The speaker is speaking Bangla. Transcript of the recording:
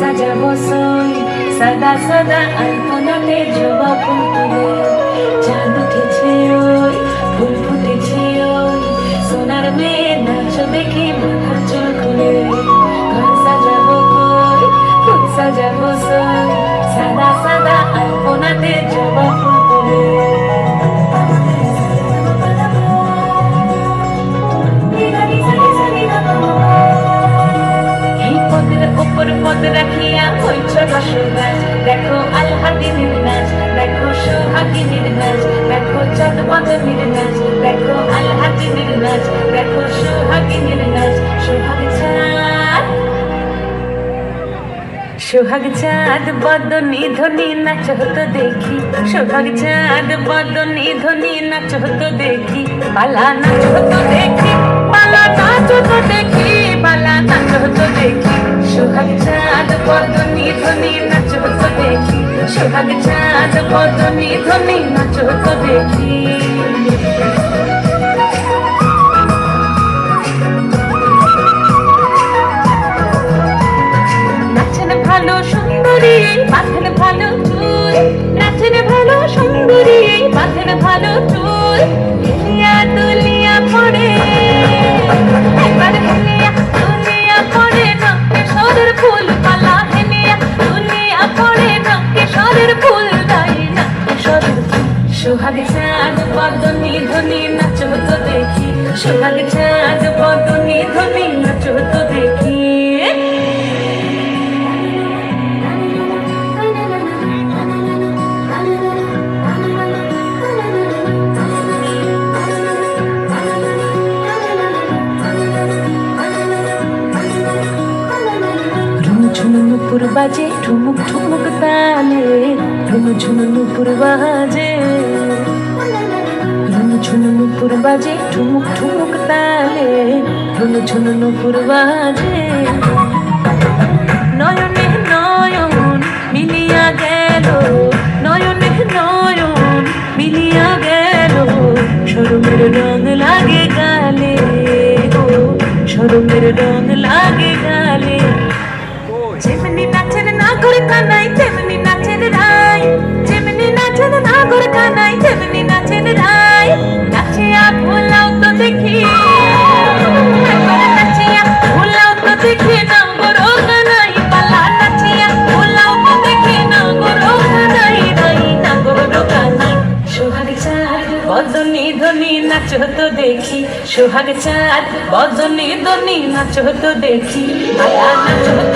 সাজাবো সই সাদা সাদা আলপনাতে জবা ফুল তুলে, চাঁদ উঠেছে ওই ফুল ফুটেছে ওই সোনার মেয়ে নাচ দেখি মাথার চুল খুলে। ঘর সাজাবো কই ফুল সাজাবো সই সাদা সাদা আলপনাতে জবা ফুল তুলে। পদ রাখিয়া হইছ বসবাস, দেখো আলহাদিনীর নাচ, দেখো সোহাগিনীর নাচ, দেখো চাঁদ বদনীর নাচ, দেখো আলহাদিনীর নাচ, দেখো সোহাগিনীর নাচ। সোহাগ চাঁদ বদনী ধ্বনি নাচ হতো দেখি, সোহাগ চাঁদ বদনী ধ্বনি নাচ হতো দেখি, পালা নাচ হতো দেখি, পালা নাচ হতো দেখি, পালা নাচ হতো দেখি। সোহাগ চাঁদ বদনী ধ্বনি নাচ হতো দেখি, সোহাগ চাঁদ বদনী ধ্বনি নাচ হতো দেখি। নাচেন ভালো সুন্দরী বাঁধেন ভালো চুল, নাচেন ভালো সুন্দরী বাঁধেন ভালো চুল, হেলিয়া দুলিয়া পড়ে একবার হেলিয়া দুলিয়া পড়ে নকেশ্বরের ফুল পালা, হেলিয়া দুলিয়া পড়ে নকেশ্বরের ফুল দাই নকেশ্বরের ফুল। সোহাগ চাঁদ বদনী ধ্বনি নাচ হতো দেখি, সোহাগ চাঁদ বদনী ধ্বনি নাচ হতো দেখি। ঝুনুপুর বাজে ঠুমুক ঠুমুক তালে, ঝুনুপুর বাজে, ঝুনুপুর বাজে ঠুমুক ঠুমুক তালে, ঝুনুপুর বাজে। নয়নে নয়ন মিলিয়া গেল, নয়নে নয়ন মিলিয়া গেল, শরমের রং লাগে গালে গো, শরমের রং লাগে গালে। যেমনি নাচের নাগর কানাই তেমনি নাচের রাই, যেমনি নাচের নাগর কানাই তেমনি নাচের রাই। নাচিয়া ভোলাও তো দেখি, নাচিয়া ভোলাও তো দেখি নাগর কানাই পালা, নাচিয়া ভোলাও তো দেখি নাগর কানাই রাই নাগর কানাই। সোহাগ চাঁদ বদনী ধ্বনি নাচ হতো দেখি, সোহাগ চাঁদ বদনী ধ্বনি নাচ হতো দেখি, পালা নাচ হতো